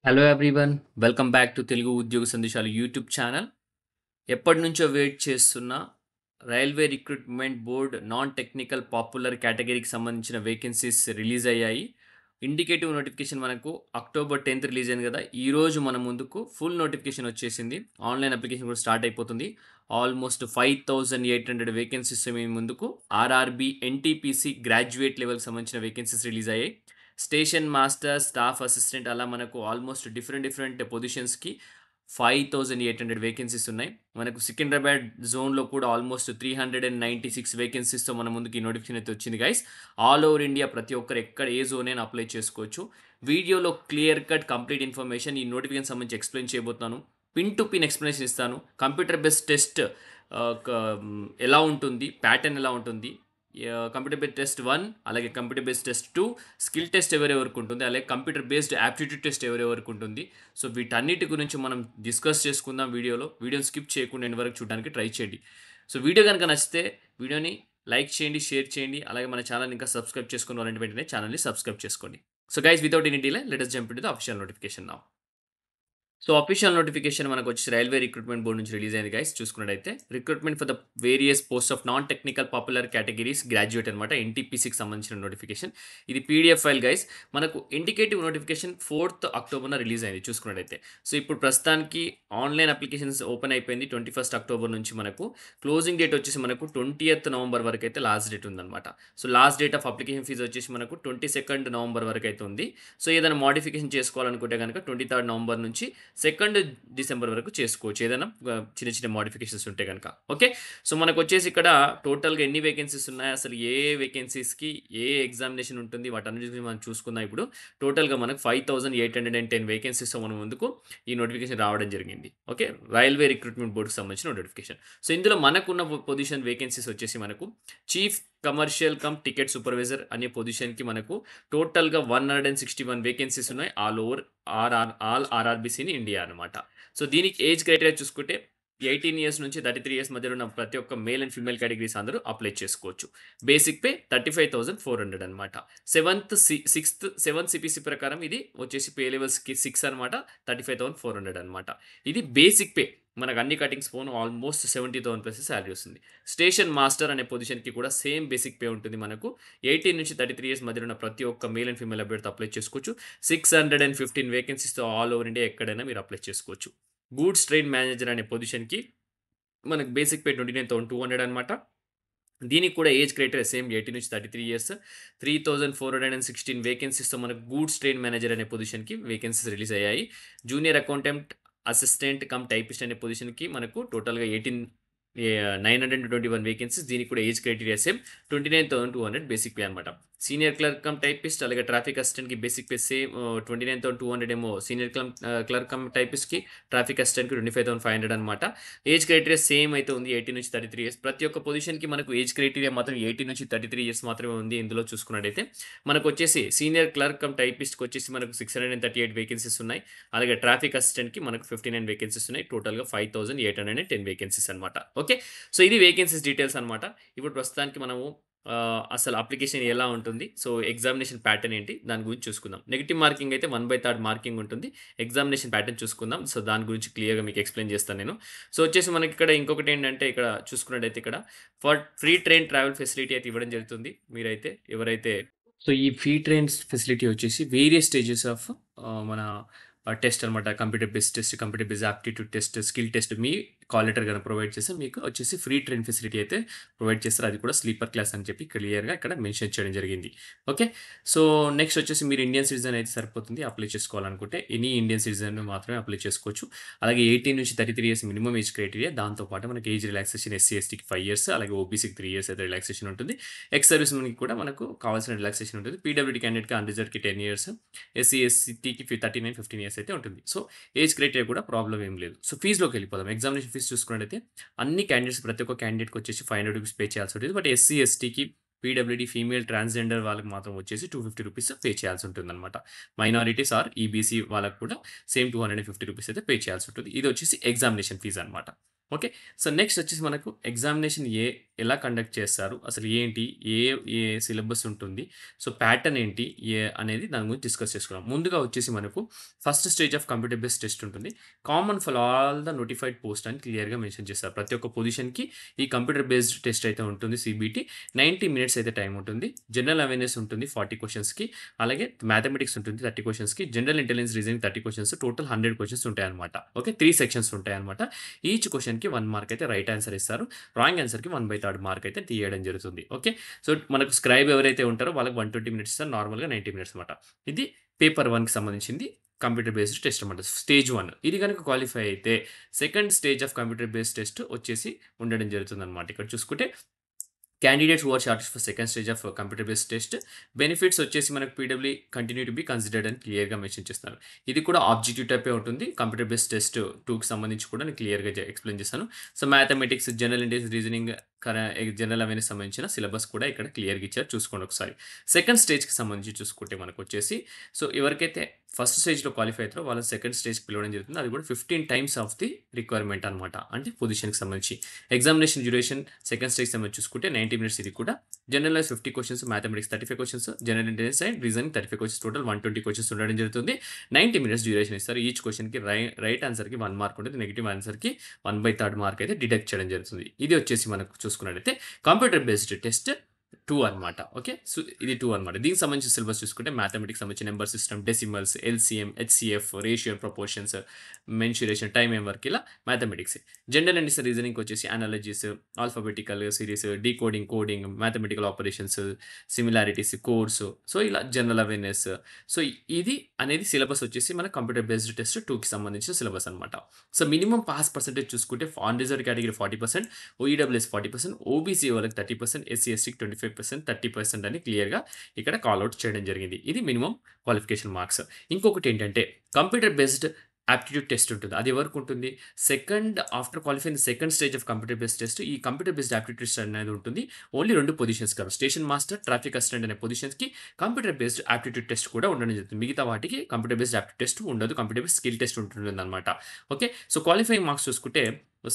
Hello everyone. Welcome back to Telugu ఉద్యోగ సందేశాలు YouTube channel. ఎప్పటినుంచో వెయిట్ చేస్తున్న railway recruitment board non technical popular కేటగిరీకి సంబంధించిన వేకెన్సీస్ రిలీజ్ అయ్యాయి. ఇండికేటివ్ నోటిఫికేషన్ మనకు అక్టోబర్ 10th రిలీజ్ అయింది కదా! ఈరోజు మన ముందుకు ఫుల్ నోటిఫికేషన్ వచ్చేసింది. ఆన్‌లైన్ అప్లికేషన్ కూడా స్టార్ట్ అయిపోతుంది. ఆల్మోస్ట్ 5800 వేకెన్సీస్ మీ ముందుకు ఆర్ఆర్‌బీ, ఎన్‌టీపీసీ గ్రాడ్యుయేట్ లెవెల్‌కి సంబంధించిన వేకెన్సీస్ రిలీజ్ అయ్యాయి. స్టేషన్ మాస్టర్, స్టాఫ్ అసిస్టెంట్ అలా మనకు ఆల్మోస్ట్ డిఫరెంట్ పొజిషన్స్‌కి 5800 వేకెన్సీస్ ఉన్నాయి. మనకు సికింద్రాబాద్ జోన్‌లో కూడా ఆల్మోస్ట్ 396 వేకెన్సీస్‌తో మన ముందుకి ఈ నోటిఫికేషన్ అయితే వచ్చింది గైస్. ఆల్ ఓవర్ ఇండియా ప్రతి ఒక్కరు ఎక్కడ ఏ జోన్ అయినా అప్లై చేసుకోవచ్చు. వీడియోలో క్లియర్ కట్ కంప్లీట్ ఇన్ఫర్మేషన్ ఈ నోటిఫికేషన్ సంబంధించి ఎక్స్‌ప్లెయిన్ చేయబోతున్నాను. పిన్ టు పిన్ ఎక్స్‌ప్లనేషన్ ఇస్తాను. కంప్యూటర్ బేస్డ్ టెస్ట్ ఆహ్, క ఎలా ఉంటుంది? ప్యాటర్న్ ఎలా ఉంటుంది? కంప్యూటర్ బేస్డ్ టెస్ట్ 1 అలాగే computer based test 2 skill test ఎవరెవరికి ఉంటుంది, అలాగే కంప్యూటర్ బేస్డ్ యాప్టిట్యూడ్ టెస్ట్ ఎవరెవరికి ఉంటుంది. సో వీటన్నిటి గురించి మనం డిస్కస్ చేసుకుందాం వీడియోని స్కిప్ చేయకుండా ఎండ్ వరకు చూడడానికి ట్రై చేయండి. సో వీడియో కనుక నచ్చితే వీడియోని లైక్ చేయండి, షేర్ చేయండి, అలాగే మన ఛానల్ ఇంకా సబ్స్క్రైబ్ చేసుకున్న వాళ్ళంటే వెంటనే ఛానల్ని సబ్స్క్రైబ్ చేసుకోండి. So guys, without any delay let us jump into the official notification now. So official notification మనకు వచ్చి రైల్వే రిక్రూట్మెంట్ బోర్డ్ నుంచి రిలీజ్ అయింది గైస్. చూసుకున్నట్టయితే recruitment for the various post of non technical popular categories graduate అనమాట. ఎన్టీపీసీకి సంబంధించిన notification. ఇది PDF file guys. మనకు indicative notification 4th అక్టోబర్న release అయింది చూసుకున్నట్టయితే. సో ఇప్పుడు ప్రస్తుతానికి ఆన్లైన్ అప్లికేషన్స్ ఓపెన్ అయిపోయింది 21st అక్టోబర్ నుంచి. మనకు క్లోజింగ్ డేట్ వచ్చేసి మనకు 20th నవంబర్ వరకు అయితే లాస్ట్ డేట్ ఉందన్నమాట. So last date of application fees వచ్చేసి మనకు 22nd నవంబర్ వరకు అయితే ఉంది. సో ఏదైనా మోడిఫికేషన్ చేసుకోవాలనుకుంటే కనుక 23rd నవంబర్ నుంచి 2nd డిసెంబర్ వరకు చేసుకోవచ్చు. ఏదైనా చిన్న చిన్న మోడిఫికేషన్స్ ఉంటే కనుక. ఓకే. సో మనకొచ్చేసి ఇక్కడ టోటల్‌గా ఎన్ని వేకెన్సీస్ ఉన్నాయి, అసలు ఏ వేకెన్సీస్‌కి ఏ ఎగ్జామినేషన్ ఉంటుంది, వాటన్నిటి గురించి మనం చూసుకుందాం ఇప్పుడు. టోటల్‌గా మనకు 5810 వేకెన్సీస్‌తో మన ముందుకు ఈ నోటిఫికేషన్ రావడం జరిగింది. ఓకే. రైల్వే రిక్రూట్మెంట్ బోర్డ్‌కి సంబంధించిన నోటిఫికేషన్. సో ఇందులో మనకున్న పొజిషన్ వేకెన్సీస్ వచ్చేసి మనకు chief commercial come ticket supervisor అనే పొజిషన్‌కి మనకు టోటల్‌గా 161 వేకెన్సీస్ ఉన్నాయి. ఆల్ ఆర్ఆర్‌బీస్ ఇన్ ఇండియా అనమాట. సో దీనికి ఏజ్ క్రైటీరియా చూసుకుంటే 18 ఇయర్స్ నుంచి 33 ఇయర్స్ మధ్యలో ఉన్న ప్రతి ఒక్క మేల్ అండ్ ఫీమేల్ కేటగిరీస్ అందరూ అప్లై చేసుకోవచ్చు. బేసిక్ పే 35,400 అనమాట. 7th సిపిసి ప్రకారం ఇది వచ్చేసి పే లెవెల్స్‌కి 6 అనమాట. 35,400 అనమాట. ఇది బేసిక్ పే. మనకు అన్ని కటింగ్స్ పోను ఆల్మోస్ట్ 70,000 ప్లస్ సాలరీ వస్తుంది. స్టేషన్ మాస్టర్ అనే పొజిషన్‌కి కూడా సేమ్ బేసిక్ పే ఉంటుంది మనకు. 18 నుంచి 33 ఇయర్స్ మధ్యలో ఉన్న ప్రతి ఒక్క మేల్ అండ్ ఫీమేల్ అభ్యర్థి అప్లై చేసుకోవచ్చు. 615 వేకెన్సీస్‌తో ఆల్ ఓవర్ ఇండియా ఎక్కడైనా మీరు అప్లై చేసుకోవచ్చు. గూడ్స్ ట్రైన్ మేనేజర్ అనే పొజిషన్‌కి మనకు బేసిక్ పే 29,200 అనమాట. దీనికి కూడా ఏజ్ క్రైటీరియా సేమ్ 18-33 ఇయర్స్. 3,416 వేకెన్సీస్‌తో మనకు గూడ్స్ ట్రైన్ మేనేజర్ అనే పొజిషన్‌కి వేకెన్సీస్ రిలీజ్ అయ్యాయి. Junior accountant, assistant cum typist అనే పొజిషన్‌కి మనకు టోటల్‌గా 921 వేకెన్సీస్. దీనికి కూడా age criteria same 29,200 basic pay అనమాట. సీనియర్ క్లర్క్ కమ్ టైపిస్ట్ అలాగే ట్రాఫిక్ అసిస్టెంట్‌కి బేసిక్ పే సేమ్ 29,200 ఏమో సీనియర్ క్లర్క్ కమ్ టైపిస్ట్‌కి, ట్రాఫిక్ అసిస్టెంట్‌కి 25,500 అనమాట. ఏజ్ క్రైటీరియా సేమ్ అయితే ఉంది 18-33 ఇయర్స్. ప్రతి ఒక్క పొజిషన్‌కి మనకు ఏజ్ క్రైటీరియా మాత్రం 18-33 ఇయర్స్ మాత్రమే ఉంది ఇందులో చూసుకున్నట్టయితే. మనకొచ్చేసి సీనియర్ క్లర్క్ కమ్ టైపిస్ట్‌కి వచ్చేసి మనకు 638 వేకెన్సీస్ ఉన్నాయి. అలాగే ట్రాఫిక్ అసిస్టెంట్‌కి మనకు 59 వేకెన్సీస్ ఉన్నాయి. టోటల్‌గా 5,810 వేకెన్సీస్ అనమాట. ఓకే. సో ఇది వేకెన్సీస్ డీటెయిల్స్ అనమాట. ఇప్పుడు ప్రస్తుతానికి మనము అసలు అప్లికేషన్ ఎలా ఉంటుంది? సో ఎగ్జామినేషన్ ప్యాటర్న్ ఏంటి? దాని గురించి చూసుకుందాం. నెగెటివ్ మార్కింగ్ అయితే 1/3 మార్కింగ్ ఉంటుంది. ఎగ్జామినేషన్ ప్యాటర్న్ చూసుకుందాం. సో దాని గురించి క్లియర్‌గా మీకు ఎక్స్‌ప్లెయిన్ చేస్తాను నేను. సో వచ్చేసి మనకిక్కడ ఇంకొకటేంటంటే ఇక్కడ చూసుకున్నట్టయితే ఇక్కడ ఫ్రీ ట్రైన్ ట్రావెల్ ఫెసిలిటీ అయితే ఇవ్వడం జరుగుతుంది. మీరైతే ఎవరైతే సో ఈ ఫ్రీ ట్రైన్స్ ఫెసిలిటీ వచ్చేసి వేరియస్ స్టేజెస్ ఆఫ్ మన టెస్ట్ అనమాట. Computer based test, computer based aptitude test, skill test మీ కాల్ లెటర్ గనుక ప్రొవైడ్ చేస్తే మీకు వచ్చేసి ఫ్రీ ట్రైన్ ఫెసిలిటీ అయితే ప్రొవైడ్ చేస్తారు. అది కూడా స్లీపర్ క్లాస్ అని చెప్పి క్లియర్‌గా ఇక్కడ మెన్షన్ చేయడం జరిగింది. ఓకే. సో నెక్స్ట్ వచ్చేసి మీరు ఇండియన్ సిటిజన్ అయితే సరిపోతుంది అప్లై చేసుకోవాలనుకుంటే. ఎనీ ఇండియన్ సిటిజన్ మాత్రమే అప్లై చేసుకోవచ్చు. అలాగే 18-33 ఇయర్స్ మినిమమ్ ఏజ్ క్రైటీరియా. దాంతో పాటు మనకి ఏజ్ రిలాక్సేషన్ ఎస్సీ, ఎస్టీకి 5 ఇయర్స్ అలాగే ఓబీసీకి 3 ఇయర్స్ అయితే రిలాక్సేషన్ ఉంటుంది. ఎక్స్ సర్వీస్ మెన్‌కి కూడా మనకు కావాల్సిన రిలాక్సేషన్ ఉంటుంది. పీడబ్ల్యూడీ క్యాండిడేట్‌కి అన్‌రిజర్వ్డ్‌కి 10 ఇయర్స్, ఎస్సీ, ఎస్టీకి 39, 15 ఇయర్స్ అయితే ఉంటుంది. సో ఏజ్ క్రైటీరియా కూడా ప్రాబ్లమ్ ఏం లేదు. సో ఫీజ్‌లోకెళ్ళిపోదాం. ఎగ్జామినేషన్ ఫీజ్ చూసుకున్నట్టయితే అన్ని క్యాండిడేట్స్ ప్రతి ఒక్క క్యాండిడేట్‌కి వచ్చేసి ₹500 పే చేయాల్సి ఉంటుంది. బట్ ఎస్సీ, ఎస్టీకి, పీడబ్ల్యూడీ, ఫీమేల్ ట్రాన్స్‌జెండర్ వాళ్ళకి మాత్రం వచ్చేసి ₹250 పే చేయాల్సి ఉంటుందన్నమాట. మైనారిటీస్ ఆర్ ఈబీసీ వాళ్ళకి కూడా సేమ్ ₹250 అయితే పే చేయాల్సి ఉంటుంది. ఇది వచ్చేసి ఎగ్జామినేషన్ ఫీజ్ అనమాట. ఓకే. సో, నెక్స్ట్ వచ్చేసి మనకు ఎగ్జామినేషన్ ఎలా కండక్ట్ చేస్తారు? అసలు ఏంటి? ఏ ఏ సిలబస్ ఉంటుంది? సో, ప్యాటర్న్ ఏంటి? అనేది దాని గురించి డిస్కస్ చేసుకుందాం. ముందుగా వచ్చేసి మనకు first stage of computer based test ఉంటుంది. Common for all the notified post అని క్లియర్‌గా మెన్షన్ చేస్తారు. ప్రతి ఒక్క పొజిషన్‌కి ఈ కంప్యూటర్ బేస్డ్ టెస్ట్ అయితే ఉంటుంది సీబీటీ. 90 మినిట్స్ అయితే టైమ్ ఉంటుంది. జనరల్ అవేర్‌నెస్ ఉంటుంది 40 క్వెషన్స్‌కి. అలాగే మ్యాథమెటిక్స్ ఉంటుంది 30 క్వెషన్స్‌కి. General intelligence, reasoning 30 questions. Total 100 questions ఉంటాయన్నమాట. ఓకే. 3 సెక్షన్స్ ఉంటాయన్నమాట. ఈచ్ క్వెషన్‌కి 1 మార్క్ అయితే రైట్ ఆన్సర్ ఇస్తారు. రాంగ్ ఆన్సర్‌కి 1/3 మార్క్ అయితే తీయడం జరుగుతుంది. ఓకే. సో, మనకు స్క్రైబ్ ఎవరైతే ఉంటారో వాళ్ళకి 120 మినిట్స్ ఇస్తారు. నార్మల్‌గా 90 మినిట్స్ అనమాట. ఇది పేపర్ 1కి సంబంధించింది కంప్యూటర్ బేస్డ్ టెస్ట్ అనమాట. స్టేజ్ 1 ఇది గనుక క్వాలిఫై అయితే second stage of computer based test వచ్చేసి ఉండడం జరుగుతుందనమాట. ఇక్కడ చూసుకుంటే candidates who are shortest for second stage of computer based test benefits వచ్చేసి మనకు PW continue to be considered అని క్లియర్‌గా మెన్షన్ చేస్తున్నారు. ఇది కూడా ఆబ్జెక్టివ్ టైపే ఉంటుంది. కంప్యూటర్ బేస్డ్ టెస్ట్ 2కి సంబంధించి కూడా నేను క్లియర్‌గా ఎక్స్‌ప్లెయిన్ చేశాను. So, mathematics, general intelligence, reasoning, general awareness సంబంధించిన సిలబస్ కూడా ఇక్కడ క్లియర్‌గా ఇచ్చారు. చూసుకోండి ఒకసారి. సెకండ్ స్టేజ్‌కి సంబంధించి చూసుకుంటే మనకొచ్చేసి సో, ఎవరికైతే ఫస్ట్ స్టేజ్‌లో క్వాలిఫై అవుతారో వాళ్ళని సెకండ్ స్టేజ్‌కి పిలవడం జరుగుతుంది. అది కూడా 15 టైమ్స్ ఆఫ్ ది రిక్వైర్మెంట్ అనమాట. అంటే పొజిషన్‌కి సంబంధించి. ఎగ్జామినేషన్ డ్యూరేషన్ సెకండ్ స్టేజ్ సంబంధించి చూసుకుంటే 90 మినిట్స్ ఇది కూడా. General 50 questions, mathematics 35 questions, general intelligence and reasoning 35 questions total 120 questions ఉండడం జరుగుతుంది. 90 మినిట్స్ డ్యూరేషన్ ఇస్తారు. ఈచ్ క్వెషన్‌కి రైట్ ఆన్సర్‌కి 1 మార్క్ ఉంటుంది. నెగెటివ్ ఆన్సర్‌కి 1/3 మార్క్ అయితే డిడక్ట్ చేయడం జరుగుతుంది. ఇది వచ్చేసి మనకు చూసుకున్నట్లయితే కంప్యూటర్ బేస్డ్ టెస్ట్ 2 అనమాట. ఓకే. సో, ఇది 2 అనమాట. దీనికి సంబంధించిన సిలబస్ చూసుకుంటే మ్యాథమెటిక్స్ సంబంధించి number system, decimals, LCM, HCF, ratio and proportions, mensuration, time and work ఇలా మ్యాథమెటిక్స్. జనరల్ అండ్ రీజనింగ్‌కి వచ్చేసి analogies, alphabetical series, decoding, coding, mathematical operations, similarities, codes, so, ఇలా జనరల్ అవేర్‌నెస్. సో, ఇది అనేది సిలబస్ వచ్చేసి మన కంప్యూటర్ బేస్డ్ టెస్ట్ 2కి సంబంధించిన సిలబస్ అనమాట. సో, మినిమమ్ పాస్ పర్సెంటేజ్ చూసుకుంటే అన్ రిజర్వ్డ్ కేటగిరీ 40%, ఓఈడబ్ల్యూఎస్ 40%, ఓబీసీ వాళ్ళకి 30%, ఎస్సీ, ఎస్టీకి 25%, 30% అని క్లియర్‌గా ఇక్కడ కాల్ ఔట్ చేయడం జరిగింది. ఇది మినిమమ్ క్వాలిఫికేషన్ మార్క్స్. ఇంకొకటేంటంటే కంప్యూటర్ బేస్డ్ ఆప్టిట్యూడ్ టెస్ట్ ఉంటుంది. అది ఎవరికుంటుంది? After qualifying the second stage of computer based test ఈ కంప్యూటర్ బేస్డ్ ఆప్టిట్యూడ్ టెస్ట్ అనేది ఉంటుంది. ఓన్లీ 2 పొజిషన్స్ కాదు. స్టేషన్ మాస్టర్, ట్రాఫిక్ అసిస్టెంట్ అనే పొజిషన్స్‌కి కంప్యూటర్ బేస్డ్ ఆప్టిట్యూడ్ టెస్ట్ కూడా ఉండడం జరుగుతుంది. మిగతా వాటికి కంప్యూటర్ బేస్డ్ ఆప్టిట్యూడ్ టెస్ట్ ఉండదు. కంప్యూటర్ బేస్డ్ స్కిల్ టెస్ట్ ఉంటుందన్నమాట. ఓకే. సో, క్వాలిఫైయింగ్ మార్క్స్ చూసుకుంటే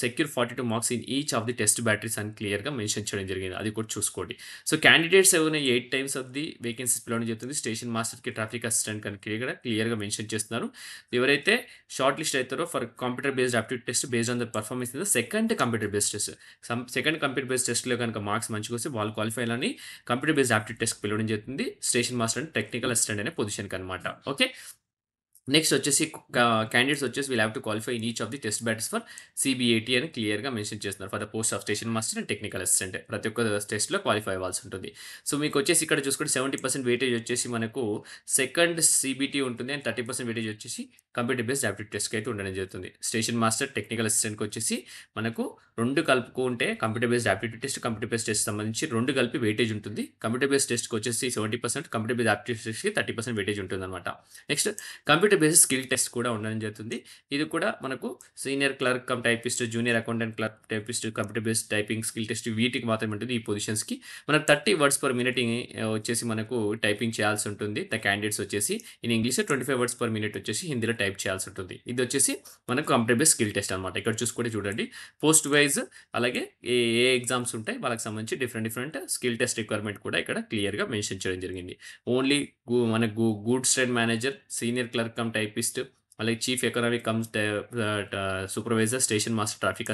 secure 42 marks in each of the test batteries అని క్లియర్‌గా మెన్షన్ చేయడం జరిగింది. అది కూడా చూసుకోండి. సో, క్యాండిడేట్స్ ఎవరైనా 8 టైమ్స్ ఆఫ్ ది వేకెన్సీస్ పిలవడం జరుగుతుంది. స్టేషన్ మాస్టర్‌కి, ట్రాఫిక్ అసిస్టెంట్‌కి అని క్లియర్‌గా మెన్షన్ చేస్తున్నారు. ఎవరైతే షార్ట్ లిస్ట్ అవుతారో for computer based aptitude test based on the performance in the second computer based test. Second computer based టెస్ట్‌లో గనుక మార్క్స్ మంచిగొస్తే వాళ్ళు క్వాలిఫై అవ్వాలని కంప్యూటర్ బేస్డ్ ఆప్టిట్యూడ్ టెస్ట్‌కి పిలవడం జరుగుతుంది. Station master and technical assistant అనే పొజిషన్‌కి అనమాట. ఓకే. నెక్స్ట్ వచ్చేసి క్యాండిడేట్స్ వచ్చేసి will have to qualify in each of the test batteries for CBAT అని క్లియర్‌గా మెన్షన్ చేస్తున్నారు. For the post of station master and technical assistant. ప్రతి ఒక్క టెస్ట్‌లో క్వాలిఫై అవ్వాల్సి ఉంటుంది. సో, మీకు వచ్చేసి ఇక్కడ చూసుకుంటే 70% వెయిటేజ్ వచ్చేసి మనకు సెకండ్ సీబీటీ ఉంటుంది. అండ్ 30% వెయిటేజ్ వచ్చేసి కంప్యూటర్ బేస్డ్ ఆప్టిట్యూడ్ టెస్ట్‌కి అయితే ఉండడం జరుగుతుంది. స్టేషన్ మాస్టర్, టెక్నికల్ అసిస్టెంట్‌కి వచ్చేసి మనకు 2 కలుపుకుంటే computer based aptitude test, computer based test సంబంధించి 2 కలిపి వెయిటేజ్ ఉంటుంది. కంప్యూటర్ బేస్డ్ టెస్ట్‌కి వచ్చేసి 70%, కంప్యూటర్ బేస్డ్ ఆప్టిట్యూడ్ టెస్ట్‌కి 30% వెయిటేజ్ ఉంటుందన్నమాట. Next computer based skill test కూడా ఉండడం జరుగుతుంది. ఇది కూడా మనకు senior clerk cum typist, junior accountant clerk typist, computer based typing skill test వీటికి మాత్రమే ఉంటుంది. ఈ పొజిషన్స్‌కి మనకు 30 వర్డ్స్ పర్ మినిట్ వచ్చేసి మనకు టైపింగ్ చేయాల్సి ఉంటుంది. ద క్యాండిడేట్స్ వచ్చేసి in English 25 words per minute వచ్చేసి హిందీలో టైప్ చేయాల్సి ఉంటుంది. ఇది వచ్చేసి మనకు కంప్యూటర్ బేస్డ్ స్కిల్ టెస్ట్ అనమాట. ఇక్కడ చూసుకుంటే చూడండి పోస్ట్ వైస్ అలాగే ఏ ఏ ఎగ్జామ్స్ ఉంటాయి వాళ్ళకి సంబంధించి డిఫరెంట్ స్కిల్ టెస్ట్ రిక్వైర్మెంట్ కూడా ఇక్కడ క్లియర్‌గా మెన్షన్ చేయడం జరిగింది. ఓన్లీ మనకు goods trade manager, senior clerk cum typist అలాగే chief economic cum supervisor, station master, traffic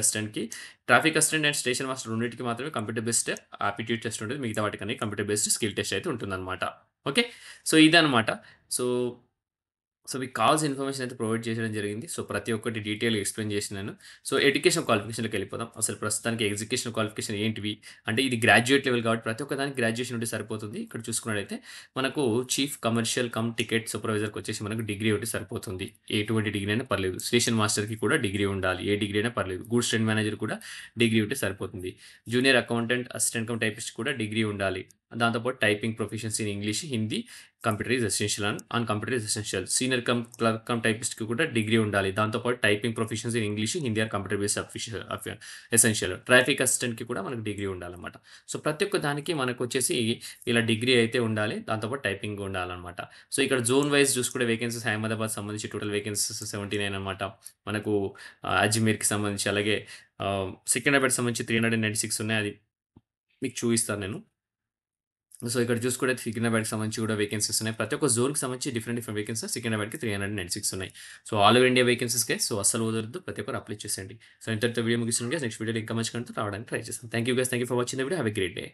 assistant and station master రెండింటికి మాత్రమే కంప్యూటర్ బేస్డ్ ఆప్టిట్యూడ్ టెస్ట్ ఉంటుంది. మిగతా వాటికన్నీ కంప్యూటర్ బేస్డ్ స్కిల్ టెస్ట్ అయితే ఉంటుందన్నమాట. ఓకే. సో, ఇదనమాట. సో మీకు కావాల్సిన ఇన్ఫర్మేషన్ అయితే ప్రొవైడ్ చేయడం జరిగింది. సో, ప్రతి ఒక్కటి డీటెయిల్‌గా ఎక్స్‌ప్లెయిన్ చేసినాను. సో, ఎడ్యుకేషన్ క్వాలిఫికేషన్‌లోకెళ్ళిపోదాం. అసలు ప్రస్తుతానికి ఎడ్యుకేషన్ క్వాలిఫికేషన్ ఏంటివి? అంటే ఇది గ్రాడ్యుయేట్ లెవెల్ కాబట్టి ప్రతి ఒక్క దానికి గ్రాడ్యుయేషన్ ఉంటే సరిపోతుంది. ఇక్కడ చూసుకున్నట్టయితే మనకు చీఫ్ కమర్షియల్ కమ్ టికెట్ సూపర్వైజర్‌కొచ్చేసి మనకు డిగ్రీ ఒకటి సరిపోతుంది. ఎటువంటి డిగ్రీ అయినా పర్లేదు. స్టేషన్ మాస్టర్‌కి కూడా డిగ్రీ ఉండాలి. ఏ డిగ్రీ అయినా పర్లేదు. గూడ్స్ ట్రేడ్ మేనేజర్ కూడా డిగ్రీ ఉంటే సరిపోతుంది. Junior accountant, assistant cum typist కూడా డిగ్రీ ఉండాలి. దాంతో పాటు typing proficiency in English, Hindi computer is essential on computer is essential. Senior clerk టైపిస్ట్‌కి కూడా డిగ్రీ ఉండాలి. దాంతో పాటు typing proficiency in English, Hindi or computer based essential. Traffic అసిస్టెంట్‌కి కూడా మనకు డిగ్రీ ఉండాలన్నమాట. సో, ప్రతి ఒక్క దానికి మనకొచ్చేసి ఇలా డిగ్రీ అయితే ఉండాలి. దాంతో పాటు టైపింగ్ ఉండాలన్నమాట. సో, ఇక్కడ జోన్ వైస్ చూసుకుంటే వేకెన్సీస్ అహ్మదాబాద్ సంబంధించి టోటల్ వేకెన్సీస్ 79 అనమాట. మనకు అజ్మీర్‌కి సంబంధించి అలాగే సికింద్రాబాద్‌కి సంబంధించి 396 ఉన్నాయి. అది మీకు చూయిస్తాను నేను. సో, ఇక్కడ చూసుకుంటే సికింద్రాబాద్‌కి సంబంధించి కూడా వేకెన్సీస్ ఉన్నాయి. ప్రతి ఒక్క జోన్‌కి సంబంధించి డిఫరెంట్ డిఫరెంట్ వేకెన్సీస్ సికింద్రాబాద్‌కి 396 ఉన్నాయి. So, all over India vacancies guys. So, అస్సలు వదలొద్దు. ప్రతి ఒక్కరు అప్లై చేసేయండి. సో, ఇంతటితో వీడియో ముగిస్తున్నాను గైస్. నెక్స్ట్ వీడియోలో ఇంకా మంచి కంటెంట్ రావడానికి ట్రై చేస్తాను. Thank you guys. Thank you for watching the video. Have a great day.